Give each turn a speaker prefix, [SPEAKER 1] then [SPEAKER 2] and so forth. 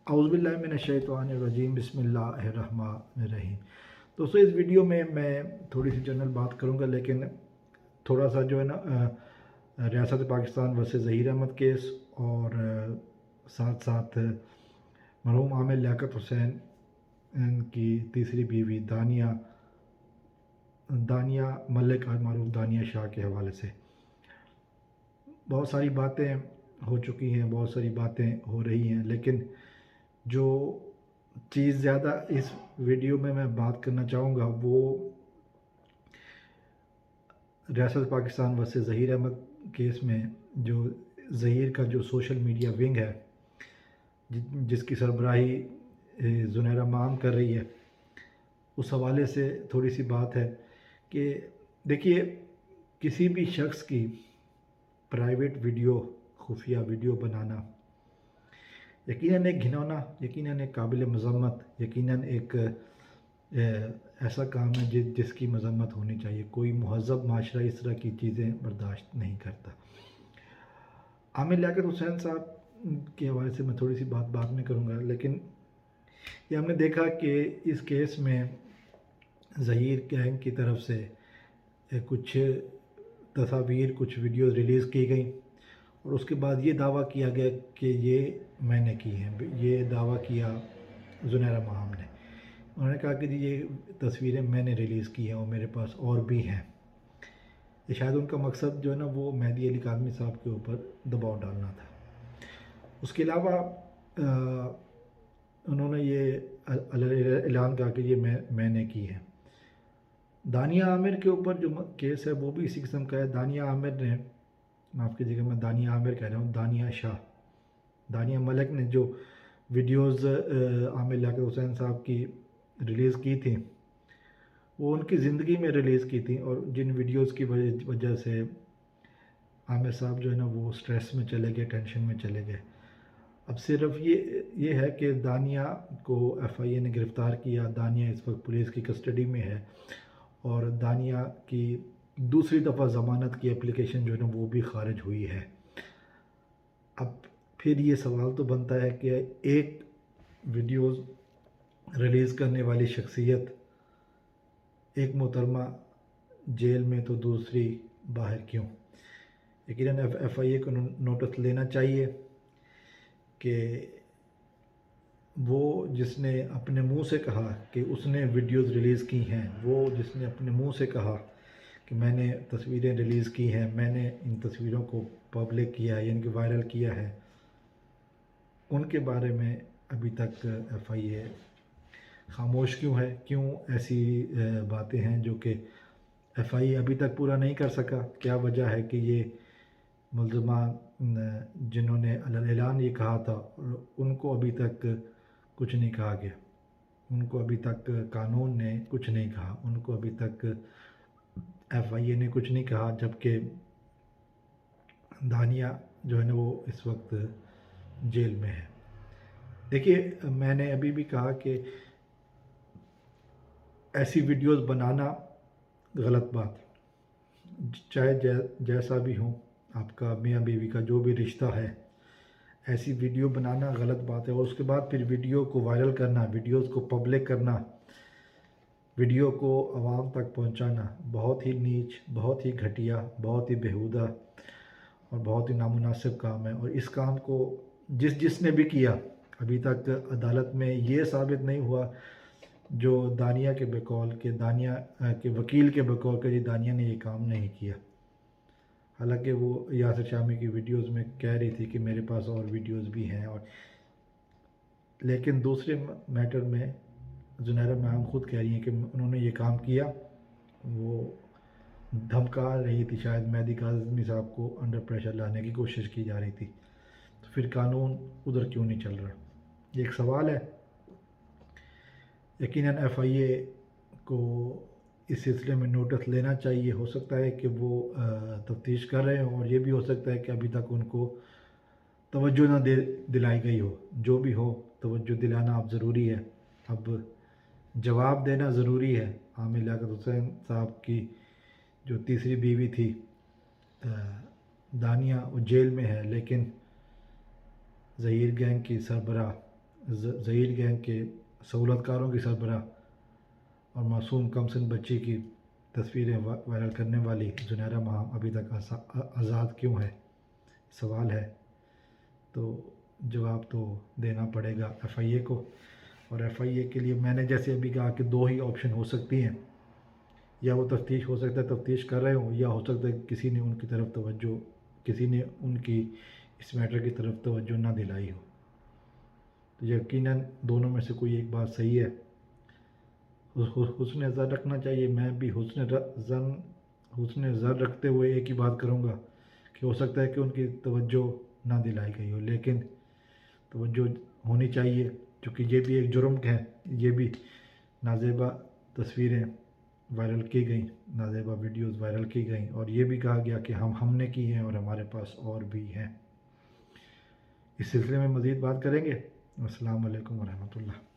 [SPEAKER 1] اعوذ باللہ من الشیطان الرجیم بسم اللہ الرحمن الرحیم۔ دوستو اس ویڈیو میں تھوڑی سی جنرل بات کروں گا، لیکن تھوڑا سا جو ہے نا ریاست پاکستان ورسز ظہیر احمد کیس اور ساتھ ساتھ مرحوم عامر لیاقت حسین ان کی تیسری بیوی دانیہ ملک اور معروف دانیہ شاہ کے حوالے سے بہت ساری باتیں ہو چکی ہیں، بہت ساری باتیں ہو رہی ہیں، لیکن جو چیز زیادہ اس ویڈیو میں بات کرنا چاہوں گا وہ ریاست پاکستان ورسز ظہیر احمد کیس میں جو ظہیر کا جو سوشل میڈیا ونگ ہے جس کی سربراہی زنیرہ مام کر رہی ہے، اس حوالے سے تھوڑی سی بات ہے کہ دیکھیے، کسی بھی شخص کی پرائیویٹ ویڈیو، خفیہ ویڈیو بنانا یقیناً ایک گھنونا، یقیناً ایک قابل مذمت، یقیناً ایک ایسا کام ہے جس کی مذمت ہونی چاہیے۔ کوئی مہذب معاشرہ اس طرح کی چیزیں برداشت نہیں کرتا۔ عامر لیاقت حسین صاحب کے حوالے سے میں تھوڑی سی بات بعد میں کروں گا، لیکن یہ ہم نے دیکھا کہ اس کیس میں ظہیر گینگ کی طرف سے کچھ تصاویر، کچھ ویڈیوز ریلیز کی گئیں اور اس کے بعد یہ دعویٰ کیا گیا کہ یہ میں نے کی ہیں۔ یہ دعویٰ کیا زنیرہ مام نے، انہوں نے کہا کہ جی یہ تصویریں میں نے ریلیز کی ہیں اور میرے پاس اور بھی ہیں۔ یہ شاید ان کا مقصد جو ہے نا وہ مہدی علی کاظمی صاحب کے اوپر دباؤ ڈالنا تھا۔ اس کے علاوہ انہوں نے یہ اعلان کہا کہ یہ میں نے کی ہے۔ دانیہ عامر کے اوپر جو کیس ہے وہ بھی اسی قسم کا ہے۔ دانیہ عامر نے، معاف کیجیے گا میں دانیہ عامر کہہ رہا ہوں، دانیہ شاہ، دانیہ ملک نے جو ویڈیوز عامر لیاقت حسین صاحب کی ریلیز کی تھیں وہ ان کی زندگی میں ریلیز کی تھیں، اور جن ویڈیوز کی وجہ سے عامر صاحب جو ہے نا وہ سٹریس میں چلے گئے، ٹینشن میں چلے گئے۔ اب صرف یہ ہے کہ دانیہ کو ایف آئی اے نے گرفتار کیا، دانیہ اس وقت پولیس کی کسٹڈی میں ہے اور دانیہ کی دوسری دفعہ ضمانت کی اپلیکیشن جو ہے نا وہ بھی خارج ہوئی ہے۔ اب پھر یہ سوال تو بنتا ہے کہ ایک ویڈیوز ریلیز کرنے والی شخصیت، ایک محترمہ جیل میں تو دوسری باہر کیوں؟ یقیناً ایف آئی اے کو نوٹس لینا چاہیے کہ وہ جس نے اپنے منہ سے کہا کہ اس نے ویڈیوز ریلیز کی ہیں، وہ جس نے اپنے منہ سے کہا کہ میں نے تصویریں ریلیز کی ہیں، میں نے ان تصویروں کو پبلک کیا ہے یعنی کہ وائرل کیا ہے، ان کے بارے میں ابھی تک ایف آئی اے خاموش کیوں ہے؟ کیوں ایسی باتیں ہیں جو کہ ایف آئی اے ابھی تک پورا نہیں کر سکا؟ کیا وجہ ہے کہ یہ ملزمان جنہوں نے اعلان یہ کہا تھا ان کو ابھی تک کچھ نہیں کہا گیا، ان کو ابھی تک قانون نے کچھ نہیں کہا، ان کو ابھی تک ایف آئی اے نے کچھ نہیں کہا، جبکہ دانیہ جو ہے نا وہ اس وقت جیل میں ہے۔ دیکھیے، میں نے ابھی بھی کہا کہ ایسی ویڈیوز بنانا غلط بات، چاہے جیسا بھی ہو آپ کا میاں بیوی کا جو بھی رشتہ ہے، ایسی ویڈیو بنانا غلط بات ہے، اور اس کے بعد پھر ویڈیو کو وائرل کرنا، ویڈیوز کو پبلک کرنا، ویڈیو کو عوام تک پہنچانا بہت ہی نیچ، بہت ہی گھٹیا، بہت ہی بیہودہ اور بہت ہی نامناسب کام ہے۔ اور اس کام کو جس نے بھی کیا، ابھی تک عدالت میں یہ ثابت نہیں ہوا جو دانیہ کے بقول، کہ دانیہ کے وکیل کے بقول کہ جی دانیہ نے یہ کام نہیں کیا، حالانکہ وہ یاسر شامی کی ویڈیوز میں کہہ رہی تھی کہ میرے پاس اور ویڈیوز بھی ہیں، اور لیکن دوسرے میٹر میں زنیرہ مام خود کہہ رہی ہیں کہ انہوں نے یہ کام کیا، وہ دھمکا رہی تھی، شاید مہدی کاظمی صاحب کو انڈر پریشر لانے کی کوشش کی جا رہی تھی، تو پھر قانون ادھر کیوں نہیں چل رہا؟ یہ ایک سوال ہے۔ یقیناً ایف آئی اے کو اس سلسلے میں نوٹس لینا چاہیے۔ ہو سکتا ہے کہ وہ تفتیش کر رہے ہوں، اور یہ بھی ہو سکتا ہے کہ ابھی تک ان کو توجہ نہ دلائی گئی ہو۔ جو بھی ہو، توجہ دلانا اب ضروری ہے، اب جواب دینا ضروری ہے۔ عامر لیاقت حسین صاحب کی جو تیسری بیوی تھی دانیہ، وہ جیل میں ہے، لیکن ظہیر گینگ کی سربراہ ظہیر گینگ کے سہولت کاروں کی سربراہ اور معصوم کم سن بچی کی تصویریں وائرل کرنے والی زنیرہ مہام ابھی تک آزاد کیوں ہے، سوال ہے۔ تو جواب تو دینا پڑے گا ایف آئی اے کو، اور ایف آئی اے کے لیے میں نے جیسے ابھی کہا کہ دو ہی آپشن ہو سکتی ہیں، یا وہ تفتیش ہو سکتا ہے تفتیش کر رہے ہوں، یا ہو سکتا ہے کسی نے ان کی اس میٹر کی طرف توجہ نہ دلائی ہو۔ تو یقیناً دونوں میں سے کوئی ایک بات صحیح ہے۔ حسن زن رکھنا چاہیے، میں بھی حسن زن رکھتے ہوئے ایک ہی بات کروں گا کہ ہو سکتا ہے کہ ان کی توجہ نہ دلائی گئی ہو، لیکن توجہ ہونی چاہیے، کیونکہ یہ بھی ایک جرم ہے، یہ بھی نازیبا تصویریں وائرل کی گئیں، نازیبا ویڈیوز وائرل کی گئیں، اور یہ بھی کہا گیا کہ ہم نے کی ہیں اور ہمارے پاس اور بھی ہیں۔ اس سلسلے میں مزید بات کریں گے۔ السلام علیکم ورحمۃ اللہ۔